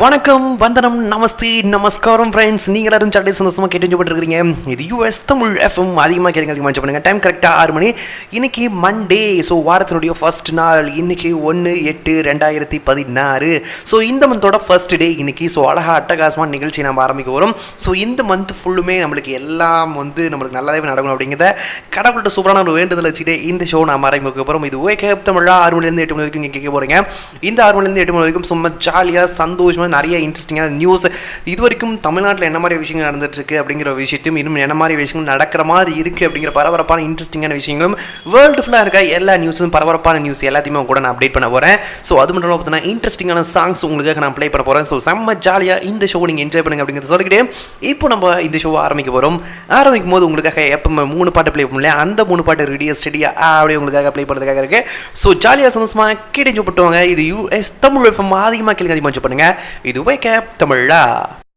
வணக்கம், வந்தனம், நமஸ்தே, நமஸ்காரம் ஃப்ரெண்ட்ஸ். நீங்கள் எல்லாரும் சாட்டே சந்தோஷமாக கேட்டுப்பட்டுருக்கீங்க. இது யூஎஸ் தமிழ் எஃப்எம். அதிகமாக கேட்க அதிகமாக பண்ணுங்கள். டைம் கரெக்டாக 6 மணி. இன்றைக்கி மண்டே. ஸோ வாரத்தினுடைய ஃபர்ஸ்ட் நாள் இன்றைக்கி 1/8/2016. ஸோ இந்த மந்தோட ஃபர்ஸ்ட் டே இன்றைக்கி. ஸோ அழகாக அட்டகாசமான நிகழ்ச்சி நம்ம ஆரம்பிக்க வரும். ஸோ இந்த மந்த் ஃபுல்லுமே நம்மளுக்கு எல்லாம் நம்மளுக்கு நல்லாவே நடக்கணும் அப்படிங்கிறத கடவுள்கிட்ட சூப்பரான ஒரு வேண்டுதல் வச்சுட்டு இந்த ஷோ நம்ம ஆரம்பிக்க போகிறோம். இது ஓகே தமிழா 6 மணிலேருந்து 8 மணி வரைக்கும் நீங்கள் கேட்க போகிறீங்க. இந்த 6 மணிலேருந்து 8 மணி வரைக்கும் சும்மா ஜாலியாக சந்தோஷமாக நிறைய இன்ட்ரெஸ்டிங்கான நியூஸ், இது வரைக்கும் தமிழ்நாட்டில் என்ன மாதிரி விஷயங்கள் நடந்துட்டு இருக்கு அப்படிங்கிற விஷயத்தையும், இன்னும் என்ன மாதிரி விஷயங்கள் நடக்கிற மாதிரி இருக்குது அப்படிங்கிற பரபரப்பான இன்ட்ரெஸ்டிங்கான விஷயங்களும், வேர்ல்டு ஃபுல்லாக இருக்க எல்லா நியூஸும், பரபரப்பான நியூஸ் எல்லாத்தையுமே கூட நான் அப்டேட் பண்ண போகிறேன். ஸோ அது மட்டும் பார்த்தீங்கன்னா இன்ட்ரெஸ்டிங்கான சாங்ஸ் உங்களுக்காக நான் ப்ளே பண்ண போகிறேன். ஸோ செம்ம ஜாலியாக இந்த ஷோ நீங்கள் என்ஜாய் பண்ணுங்க அப்படிங்கிறத சொல்லிக்கிட்டே இப்போ நம்ம இந்த ஷோவை ஆரம்பிக்க போகிறோம். ஆரம்பிக்கும் போது உங்களுக்காக எப்போ 3 பாட்டு ப்ளே பண்ணல, அந்த 3 பாட்டு ரெடியாக ஸ்டெடியாக அப்படியே உங்களுக்காக ப்ளே பண்ணுறதுக்காக இருக்குது. ஸோ ஜாலியாக சந்தோஷமாக கேட்டு போட்டுவாங்க. இது யூஎஸ் தமிழ் எஃப்எம். அதிகமாக கேளுங்க, அதிகமாக பண்ணுங்கள். இது வேக்கப் தமிழா.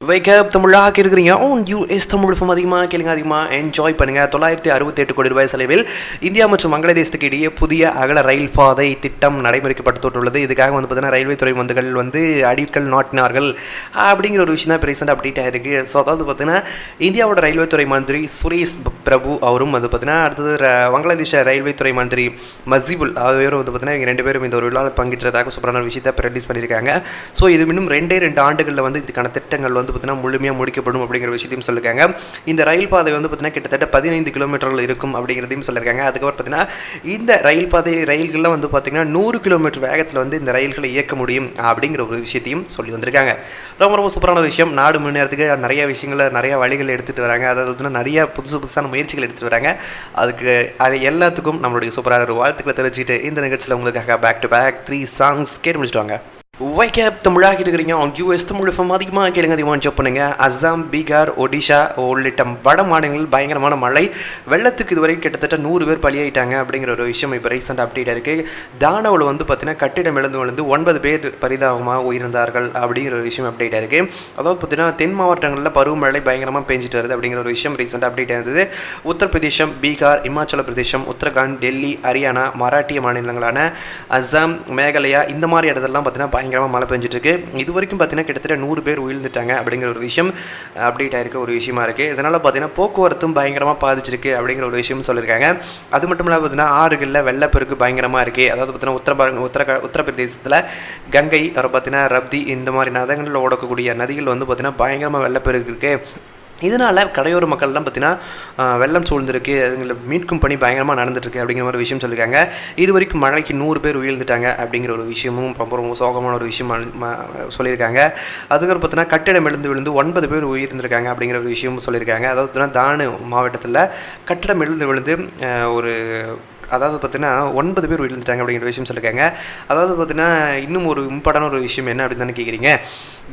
வேக்கப் தமிழா கேட்குறீங்க. US Tamil FM. அதிகமாக கேளுங்க, அதிகமாக என்ஜாய் பண்ணுங்கள். 968 கோடி ரூபாய் செலவில் இந்தியா மற்றும் வங்களாதேசத்துக்கு இடையே புதிய அகல ரயில் பாதை திட்டம் நடைமுறைப்படுத்தப்பட்டுள்ளது. இதுக்காக பார்த்தீங்கன்னா ரயில்வே துறை அடிக்கல் நாட்டினார்கள் அப்படிங்கிற ஒரு விஷயம் தான் இப்போ ரீசெண்டாக அப்டேட் ஆகிருக்கு. ஸோ அதாவது பார்த்தீங்கன்னா இந்தியாவோட ரயில்வே துறை மந்திரி சுரேஷ் பிரபு அவரும் பார்த்தீங்கன்னா அடுத்தது வங்களாதேஷ ரயில்வே துறை மந்திரி மசிபுல் அவரும் பார்த்தீங்கன்னா இவங்க 2 பேரும் இந்த ஒரு விழாவில் பங்கிட்டதாக சூப்பரான விஷயத்தை இப்போ ரிலீஸ் பண்ணியிருக்காங்க. ஸோ இது இன்னும் 2 ஆண்டுகளில் இதுக்கான திட்டங்கள் பார்த்தீங்கன்னா முழுமையாக முடிக்கப்படும் அப்படிங்கிற விஷயத்தையும் சொல்லியிருக்காங்க. இந்த ரயில் பாதை பார்த்தீங்கன்னா கிட்டத்தட்ட 15 கிலோமீட்டர்கள் இருக்கும் அப்படிங்கிறதையும் சொல்லியிருக்காங்க. அதுக்கப்புறம் பார்த்தீங்கன்னா இந்த ரயில் பாதை ரயில்கள்லாம் பார்த்தீங்கன்னா 100 கிலோமீட்டர் வேகத்தில் இந்த ரயில்களை இயக்க முடியும் அப்படிங்கிற ஒரு விஷயத்தையும் சொல்லி வந்திருக்காங்க. ரொம்ப ரொம்ப சூப்பரான விஷயம். நாடு முன்னேறதுக்கு நிறைய விஷயங்களை, நிறைய வழிகள் எடுத்துகிட்டு வராங்க. அதாவது நிறைய புதுசான முயற்சிகள் எடுத்துகிட்டு வராங்க. அது எல்லாத்துக்கும் நம்மளுடைய சூப்பரான ஒரு வாழ்த்துக்களை தெரிவிச்சுட்டு இந்த நிகழ்ச்சியில் உங்களுக்காக பேக் டு பேக் 3 சாங்ஸ் கேட்டு முடிச்சுட்டு வாங்க. வைக்கப் தமிழாக கேட்டுக்கிறீங்க. US Tamil FM. அதிகமாக கேளுங்க, அதிகமாக என்ஜாய் பண்ணுங்க. அஸ்ஸாம், பீகார், ஒடிஷா உள்ளிட்ட வட மாநிலங்களில் பயங்கரமான மழை வெள்ளத்துக்கு இதுவரை கிட்டத்தட்ட 100 பேர் பலியாயிட்டாங்க அப்படிங்கிற ஒரு விஷயம் இப்போ ரீசெண்டாக அப்டேட் இருக்குது. தானவில் பார்த்தீங்கன்னா கட்டிடம் விழுந்து 9 பேர் பரிதாபமாக உயிரிழந்தார்கள் அப்படிங்கிற ஒரு விஷயம் அப்டேட் ஆயிருக்கு. அதாவது பார்த்தீங்கன்னா தென் மாவட்டங்களில் பருவமழை பயங்கரமாக பெஞ்சிட்டு வருது அப்படிங்கிற ஒரு விஷயம் ரீசெண்டாக அப்டேட் ஆயிருந்தது. உத்தரப்பிரதேசம், பீகார், இமாச்சல பிரதேசம், உத்தரகாண்ட், டெல்லி, ஹரியானா, மராட்டிய மாநிலங்களான அஸ்ஸாம், மேகாலயா இந்த மாதிரி இடத்துலலாம் பார்த்தீங்கன்னா பயங்கரமாக மழை பெஞ்சிட்டு இருக்கு. இது வரைக்கும் பார்த்தீங்கன்னா கிட்டத்தட்ட 100 பேர் உயிர்ந்துட்டாங்க அப்படிங்கிற ஒரு விஷயம் அப்டேட் ஆயிருக்க ஒரு விஷயமா இருக்குது. இதனால் பார்த்தீங்கன்னா போக்குவரத்தும் பயங்கரமாக பாதிச்சிருக்கு அப்படிங்கிற ஒரு விஷயம் சொல்லியிருக்காங்க. அது மட்டும் இல்லாமல் பார்த்தீங்கன்னா ஆறுகளில் வெள்ளப்பெருக்கு பயங்கரமாக இருக்குது. அதாவது பார்த்தீங்கன்னா உத்தரப்பிரதேசத்தில் கங்கை, அப்புறம் பார்த்தீங்கன்னா ரப்தி இந்த மாதிரி நதிகளில் ஓடக்கூடிய நதிகள் பார்த்தீங்கன்னா பயங்கரமாக வெள்ளப்பெருக்கு இருக்குது. இதனால் கடையோர மக்கள்லாம் பார்த்தீங்கன்னா வெள்ளம் சூழ்ந்திருக்கு. அதுங்களை மீட்கும் பணி பயங்கரமாக நடந்துட்டுருக்கு அப்படிங்கிற மாதிரி விஷயம் சொல்லியிருக்காங்க. இது வரைக்கும் மழைக்கு 100 பேர் உயிர்ந்துட்டாங்க அப்படிங்கிற ஒரு விஷயமும் ரொம்ப ரொம்ப சோகமான ஒரு விஷயம் சொல்லியிருக்காங்க. அதுக்கப்புறம் பார்த்தீங்கன்னா கட்டிடம் விழுந்து 9 பேர் உயிர்ந்திருக்காங்க அப்படிங்கிற ஒரு விஷயமும் சொல்லியிருக்காங்க. அதாவது தானு மாவட்டத்தில் கட்டிடம் விழுந்து அதாவது பார்த்தீங்கன்னா 9 பேர் விழுந்துட்டாங்க அப்படிங்கிற விஷயம் சொல்லியிருக்காங்க. அதாவது பார்த்தீங்கன்னா இன்னும் ஒரு இம்பார்ட்டான ஒரு விஷயம் என்ன அப்படின்னு தானே கேட்குறீங்க.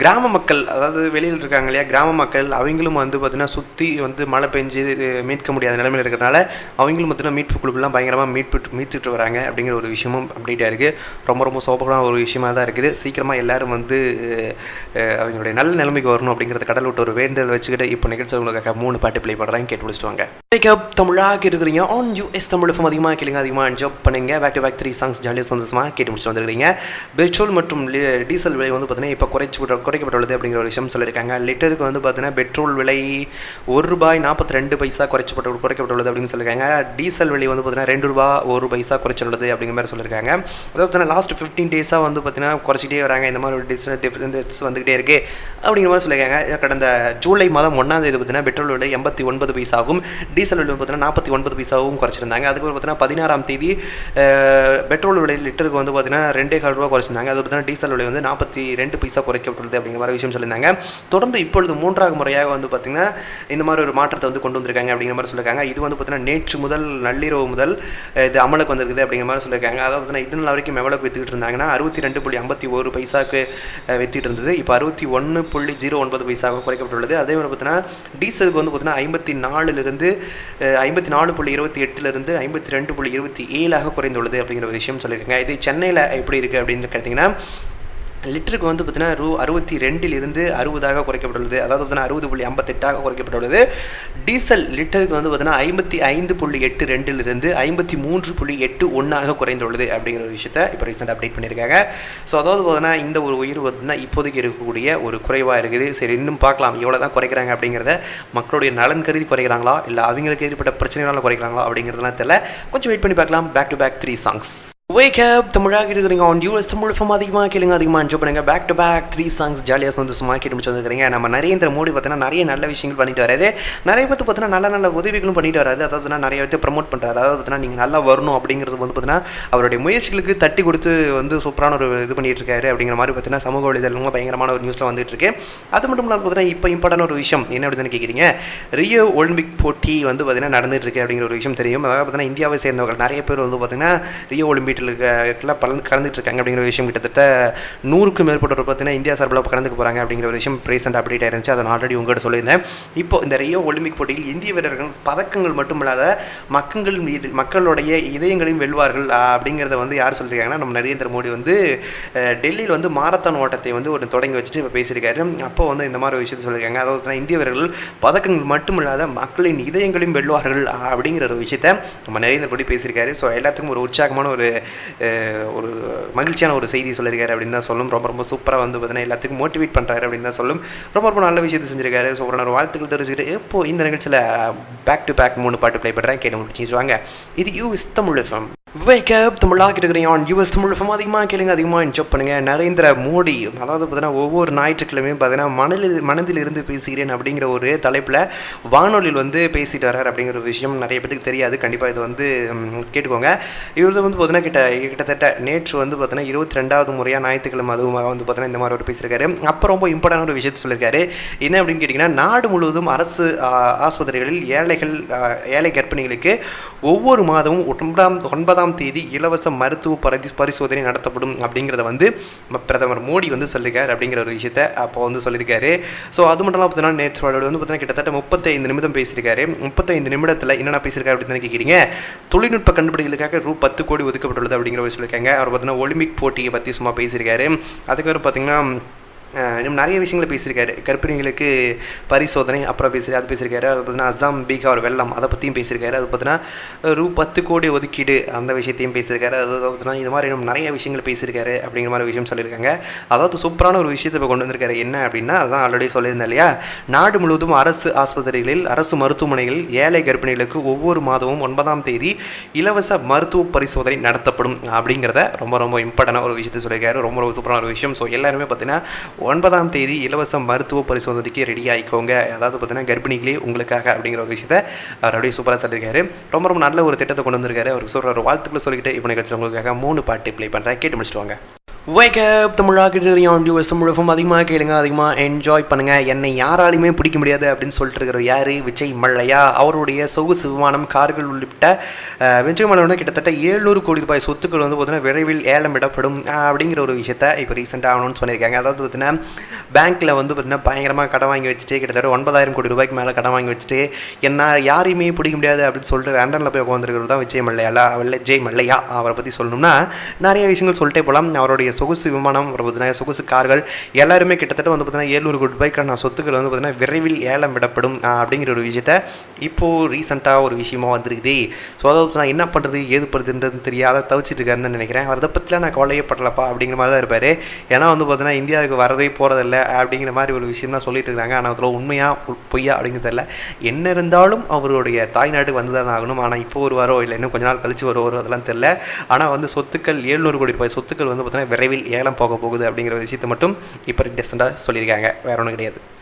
கிராம மக்கள், அதாவது வெளியில் இருக்காங்க இல்லையா, கிராம மக்கள் அவங்களும் பார்த்தீங்கன்னா சுற்றி மழை பெஞ்சு மீட்க முடியாத நிலைமையில் இருக்கிறனால அவங்களும் பார்த்தீங்கன்னா மீட்பு குழுக்கெல்லாம் பயங்கரமாக மீட்டுட்டு வராங்க அப்படிங்கிற ஒரு விஷயமும் அப்டேட்டாக இருக்குது. ரொம்ப ரொம்ப சோபகமான ஒரு விஷயமாக தான் இருக்குது. சீக்கிரமாக எல்லோரும் அவங்களுடைய நல்ல நிலைமைக்கு வரணும் அப்படிங்கிறத கடல் விட்டு ஒரு வேண்டுதல் வச்சுக்கிட்டு இப்போ நிகழ்ச்சி உங்களுக்காக 3 பாட்டு ப்ளே பண்ணுறாங்க, கேட்டு முடிச்சுட்டு வாங்க. தமிழாக கேட்டுக்கிறீங்க. US Tamil FM. அதிகமாக அதிகமாக என்ஜாய் பண்ணுங்க. பேக் டு பேக் 3 சாங்ஸ் ஜாலியாக சந்தோஷமாக கேட்டு முடிச்சு வந்துருக்கீங்க. பெட்ரோல் மற்றும் டீசல் விலை பார்த்தீங்கன்னா இப்போ குறைக்கப்பட்டுள்ளது அப்படிங்கிற ஒரு விஷயம் சொல்லியிருக்காங்க. லிட்டருக்கு பார்த்தீங்கன்னா பெட்ரோல் விலை ₹1.42 குறைக்கப்பட்டுள்ளது அப்படின்னு சொல்லியிருக்காங்க. டீசல் விலை பார்த்தீங்கன்னா ₹2.1 குறைச்சுள்ளது அப்படிங்கிற மாதிரி சொல்லியிருக்காங்க. அதாவது பார்த்தீங்கன்னா லாஸ்ட் 15 டேஸாக பார்த்தீங்கன்னா குறைச்சிட்டே வராங்க. இந்த மாதிரி ஒரு டிஃப்ரென்ஸ் வந்துகிட்டே இருக்குது அப்படிங்கிற மாதிரி சொல்லியிருக்காங்க. கடந்த ஜூலை மாதம் 1ஆம் தேதி பார்த்தீங்கன்னா பெட்ரோல் விலை 89 பைசாவும் டீசல் விலை பார்த்தீங்கன்னா 49 பைசாவும் குறைச்சிருந்தாங்க. அதுக்கப்புறம் பார்த்தீங்கன்னா 16ஆம் தேதி பெட்ரோல் விலை லிட்டருக்கு பார்த்தீங்கன்னா ₹2.25 குறைச்சிருந்தாங்க. அது பார்த்தீங்கன்னா டீசல் விலை 42 பைசா குறைக்கப்பட்டுள்ளது அப்படிங்கிற மாதிரி விஷயம் சொல்லியிருந்தாங்க. தொடர்ந்து இப்பொழுது 3ஆவது முறையாக பார்த்தீங்கன்னா இந்த மாதிரி ஒரு மாற்றத்தை கொண்டு வந்திருக்காங்க அப்படிங்கிற மாதிரி சொல்லியிருக்காங்க. இது பார்த்தீங்கன்னா நேற்று முதல் நள்ளிரவு முதல் இது அமலுக்கு வந்திருக்குது அப்படிங்கிற மாதிரி சொல்லியிருக்காங்க. அதாவது பார்த்தீங்கன்னா இது நாள் வரைக்கும் எவ்வளோக்கு விற்றுக்கிட்டு இருந்தாங்கன்னா 62.51 பைசாக்கு விற்றுட்டு இருந்தது. இப்போ 61.09 பைசாக குறைக்கப்பட்டுள்ளது. அதே மாதிரி பார்த்தீங்கன்னா டீசலுக்கு பார்த்தீங்கன்னா 54.28 52.27 குறைந்துள்ளது அப்படிங்கிற ஒரு விஷயம் சொல்லியிருக்காங்க. இது சென்னையில் எப்படி இருக்குது அப்படின்னு கேட்டிங்கன்னா லிட்டருக்கு வந்து பார்த்தீங்கன்னா ₹62 60 குறைக்கப்பட்டுள்ளது. அதாவது பார்த்தீங்கன்னா 60.58 குறைக்கப்பட்டுள்ளது. டீசல் லிட்டருக்கு வந்து பார்த்தீங்கன்னா 55.82 53.81 குறைந்துள்ளது அப்படிங்கிற ஒரு விஷயத்தை இப்போ ரீசெண்டாக அப்டேட் பண்ணியிருக்காங்க. ஸோ அதாவது பார்த்தீங்கன்னா இந்த ஒரு உயர்வு பார்த்தீங்கன்னா இப்போதைக்கு இருக்கக்கூடிய ஒரு குறைவாக இருக்குது. சரி, இன்னும் பார்க்கலாம் எவ்வளோ தான் குறைக்கிறாங்க அப்படிங்கிறத. மக்களுடைய நலன் கருதி குறைக்கிறாங்களா இல்லை அவங்களுக்கு ஏற்பட்ட பிரச்சனைகளால் குறைக்கிறாங்களா அப்படிங்கிறதுலாம் தெரியல. கொஞ்சம் வெயிட் பண்ணி பார்க்கலாம். Back to back 3 songs. Wake up தமிழாக இருக்கிறீங்க ஆன் யூஎஸ் தமிழ் ஃபார்ம் அதிகமாக கேளுங்க, அதிகமாக என்ஜாய் பண்ணுங்க. பேக் டு பேக் 3 சாங்ஸ் ஜாலியாக சந்தோஷமாக கேட்டு முடிச்சு வந்துருக்கீங்க. நம்ம நரேந்திர மோடி பார்த்தீங்கன்னா நிறைய நல்ல விஷயங்கள் பண்ணிட்டு வராரு. நிறைய பேர் பார்த்தீங்கன்னா நல்ல நல்ல உதவிகளும் பண்ணிட்டு வராது. அதாவது நிறைய பேர் ப்ரமோட் பண்ணுறாரு. அதாவது பார்த்தீங்கன்னா நீங்கள் நல்லா வரணும் அப்படிங்கிறது வந்து பார்த்தீங்கன்னா அவருடைய முயற்சிகளுக்கு தட்டி கொடுத்து வந்து சூப்பரான ஒரு இது பண்ணிட்டு இருக்காரு அப்படிங்கிற மாதிரி பார்த்தீங்கன்னா சமூக வலைதளங்களும் பயங்கரமான ஒரு நியூஸில் வந்துட்டு இருக்கு. அது மட்டும் இல்லாமல் பார்த்தீங்கன்னா இப்போ இம்பார்ட்டான ஒரு விஷயம் என்ன அப்படின்னு கேட்குறீங்க. ரியோ ஒலிம்பிக் போட்டி வந்து பார்த்தீங்கன்னா நடந்துட்டு இருக்கு அப்படிங்கிற ஒரு விஷயம் தெரியும். அதாவது பார்த்தீங்கன்னா இந்தியாவை சேர்ந்தவர்கள் நிறைய பேர் வந்து பார்த்தீங்கன்னா ரியோ ஒலிம்பிக்கில் இருக்க கலந்துட்டு இருக்காங்க அப்படிங்கிற விஷயம். கிட்டத்தட்ட 100க்கும் மேற்பட்டவர் பார்த்தீங்கன்னா இந்தியா சார்பில் கலந்துக்க போகிறாங்க அப்படிங்கிற ஒரு விஷயம் ரீசெண்ட் அப்டேட் ஆயிருந்துச்சு. அதை நான் ஆல்ரெடி உங்கள்கிட்ட சொல்லியிருந்தேன். இப்போ இந்த ரியோ ஒலிம்பிக் போட்டியில் இந்திய வீரர்கள் பதக்கங்கள் மட்டுமில்லாத மக்களுடைய இதயங்களையும் வெல்வார்கள் அப்படிங்கிறத வந்து யார் சொல்லியிருக்காங்கன்னா நம்ம நரேந்திர மோடி வந்து டெல்லியில் வந்து மாரத்தான் ஓட்டத்தை வந்து ஒரு தொடங்கி வச்சுட்டு இப்போ பேசியிருக்காரு. அப்போ வந்து இந்த மாதிரி ஒரு விஷயத்தை சொல்லியிருக்காங்க. அதாவது இந்திய வீரர்கள் பதக்கங்கள் மட்டுமில்லாத மக்களின் இதயங்களையும் வெல்வார்கள் அப்படிங்கிற ஒரு விஷயத்தை நம்ம நரேந்திர மோடி பேசியிருக்காரு. ஸோ எல்லாத்துக்கும் ஒரு உற்சாகமான ஒரு மகிழ்ச்சியான ஒரு செய்தி சொல்லியிருக்காரு அப்படின்னு தான் சொல்லும். ரொம்ப ரொம்ப சூப்பராக வந்து பார்த்தீங்கன்னா எல்லாத்துக்கும் மோட்டிவேட் பண்ணுறாரு அப்படின்னு தான் சொல்லும். ரொம்ப ரொம்ப நல்ல விஷயத்தை செஞ்சிருக்காரு. ஸோ ஒரு வாழ்த்துக்கள் தெரிஞ்சுக்கிட்டு இப்போ இந்த நிகழ்ச்சியில் பேக் டு பேக் 3 பாட்டு ப்ளே பண்ணுறேன். கேட்டு முடிச்சு வாங்க. இது US Tamil FM. Wake up தமிழாக இருக்கிறீங்க ஆன் யூஎஸ் தமிழ் எஃப்எம். அதிகமாக கேளுங்க, அதிகமாக என்ஜாய் பண்ணுங்கள். நரேந்திர மோடி அதாவது பார்த்தீங்கன்னா ஒவ்வொரு ஞாயிற்றுக்கிழமையும் பார்த்தீங்கன்னா மனதில் இருந்து பேசுகிறேன் அப்படிங்கிற ஒரு தலைப்பில் வானொலியில் வந்து பேசிட்டு வர்றாரு அப்படிங்கிற ஒரு விஷயம் நிறைய பேருக்கு தெரியாது. கண்டிப்பாக இது வந்து கேட்டுக்கோங்க. இவர் வந்து பார்த்தீங்கன்னா கிட்டத்தட்ட நேற்று வந்து பார்த்தீங்கன்னா 22வது முறையாக ஞாயிற்றுக்கிழமை அதுவும் வந்து பார்த்தீங்கன்னா இந்த மாதிரி ஒரு பேசியிருக்காரு. அப்போ ரொம்ப இம்பார்ட்டான ஒரு விஷயத்தை சொல்லியிருக்காரு. என்ன அப்படின்னு கேட்டிங்கன்னா, நாடு முழுவதும் அரசு ஆஸ்பத்திரிகளில் ஏழை கர்ப்பிணிகளுக்கு ஒவ்வொரு மாதமும் 9ஆம் தேதி இலவச மருத்துவ பரிசோதனை நடத்தப்படும் அப்படிங்கிறத வந்து பிரதமர் மோடி வந்து சொல்லியிருக்காரு அப்படிங்கிற ஒரு விஷயத்தை அப்போ வந்து சொல்லியிருக்காரு. ஸோ அது மட்டும் இல்லாமல் பார்த்தீங்கன்னா நேற்று வந்து பார்த்தீங்கன்னா கிட்டத்தட்ட 35 நிமிடம் பேசியிருக்காரு. 35 நிமிடத்தில் என்னென்ன பேசியிருக்காரு அப்படின்னு கேட்குறீங்க. தொழில்நுட்ப கண்டுபிடிகளுக்காக ₹10 கோடி ஒதுக்கப்பட்டுள்ளது அப்படிங்கிற ஒரு சொல்லியிருக்காங்க. அவர் பார்த்தீங்கன்னா ஒலிம்பிக் போட்டியை பற்றி சும்மா பேசியிருக்காரு. அதுக்கப்புறம் பார்த்தீங்கன்னா இன்னும் நிறைய விஷயங்களை பேசியிருக்காரு. கர்ப்பிணிகளுக்கு பரிசோதனை அப்புறம் அது பேசியிருக்காரு. அது பார்த்தீங்கன்னா அஸ்ஸாம் பீகார் வெள்ளம் அதை பற்றியும் பேசியிருக்காரு. அது பார்த்தீங்கன்னா ₹10 கோடி ஒதுக்கீடு அந்த விஷயத்தையும் பேசியிருக்காரு. அது பார்த்தீங்கன்னா இது மாதிரி இன்னும் நிறைய விஷயங்கள் பேசியிருக்காரு அப்படிங்கிற மாதிரி விஷயம் சொல்லியிருக்காங்க. அதாவது சூப்பரான ஒரு விஷயத்தை இப்போ கொண்டு வந்திருக்காரு. என்ன அப்படின்னா அதான் ஆல்ரெடி சொல்லியிருந்தேன் இல்லையா, நாடு முழுவதும் அரசு ஆஸ்பத்திரிகளில் அரசு மருத்துவமனைகளில் ஏழை கர்ப்பிணிகளுக்கு ஒவ்வொரு மாதமும் 9ஆம் தேதி இலவச மருத்துவ பரிசோதனை நடத்தப்படும் அப்படிங்கிறத ரொம்ப ரொம்ப இம்பார்ட்டண்டான ஒரு விஷயத்தை சொல்லியிருக்காரு. ரொம்ப ரொம்ப சூப்பரான ஒரு விஷயம். ஸோ எல்லாருமே பார்த்தீங்கன்னா 9ஆம் தேதி இலவச மருத்துவ பரிசோதனைக்கு ரெடி ஆகிக்கோங்க. அதாவது பார்த்தீங்கன்னா கர்ப்பிணிகளே உங்களுக்காக அப்படிங்கிற ஒரு விஷயத்தை அவர் அப்படியே சூப்பராக சொல்லியிருக்காரு. ரொம்ப ரொம்ப நல்ல ஒரு திட்டத்தை கொண்டு வந்திருக்காரு. அவருக்கு சொல்கிற ஒரு வாழ்த்துக்களை சொல்லிக்கிட்டு இப்போ நிகழ்ச்சி உங்களுக்காக 3 பாட்டு ப்ளே பண்ணுறேன். கேட்டு முடிச்சுட்டு வாங்க. வேக் அப் தமிழாக இருக்கிறீங்க ஆன் யூஎஸ் தமிழ் எஃப்எம். அதிகமாக கேளுங்க, அதிகமாக என்ஜாய் பண்ணுங்கள். என்னை யாராலையுமே பிடிக்க முடியாது அப்படின்னு சொல்லிட்டு இருக்கிற யார்? விஜய் மல்லையா. அவருடைய சொகுசு விமானம், கார்கள் உள்ளிட்ட விஜய் மல்லையா கிட்டத்தட்ட ₹700 கோடி சொத்துக்கள் வந்து பார்த்தீங்கன்னா விரைவில் ஏலம் விடப்படும் அப்படிங்கிற ஒரு விஷயத்தை இப்போ ரீசெண்டாக அனௌன்ஸ் பண்ணியிருக்காங்க. அதாவது பார்த்தீங்கன்னா பேங்க்கில் வந்து பார்த்தீங்கன்னா பயங்கரமாக கடன் வாங்கி வச்சுட்டு கிட்டத்தட்ட ₹9,000 கோடி மேலே கடன் வாங்கி வச்சுட்டு என்ன யாரையுமே பிடிக்க முடியாது அப்படின்னு சொல்லிட்டு லண்டனில் போய் உட்காந்துருக்கிறது தான் விஜய் மல்லையா. அவரை பற்றி சொல்லணும்னா நிறைய விஷயங்கள் சொல்லிட்டே போகலாம். அவருடைய சொகுசு விமானம், பார்த்தீங்கன்னா சொகுசு கார்கள் எல்லாருமே கிட்டத்தட்ட வந்து பார்த்தீங்கன்னா ₹700 கோடிக்கான சொத்துக்கள் வந்து பார்த்தீங்கன்னா விரைவில் ஏலம் விடப்படும் அப்படிங்கிற ஒரு விஷயத்தை இப்போது ரீசெண்டாக ஒரு விஷயமாக வந்துருக்குது. ஸோ அதாவது நான் என்ன பண்ணுறது ஏது பண்ணுறதுன்றது தெரியாத தவிச்சிட்டு இருக்காருன்னு நினைக்கிறேன். அதை பற்றிலாம் நான் கவலையே படலப்பா அப்படிங்கிற மாதிரி தான் இருப்பார். ஏன்னா வந்து பார்த்தீங்கன்னா இந்தியாவுக்கு வரதே போகிறதில்ல அப்படிங்கிற மாதிரி ஒரு விஷயம் தான் சொல்லிட்டு இருக்காங்க. ஆனால் அதில் உண்மையாக பொய்யா அப்படிங்கிறது தெரியல. என்ன இருந்தாலும் அவருடைய தாய்நாட்டுக்கு வந்து தான் ஆகணும். ஆனால் இப்போ ஒரு வாரம் இல்லை இன்னும் கொஞ்ச நாள் கழிச்சு வரும் அதெல்லாம் தெரியல. ஆனால் வந்து சொத்துக்கள் ₹700 கோடி சொத்துக்கள் வந்து பார்த்தீங்கன்னா விரைவில் ஏலம் போக போகுது அப்படிங்கிற விஷயத்தை மட்டும் இப்போ ரீசெண்டாக சொல்லியிருக்காங்க. வேற ஒன்றும் கிடையாது.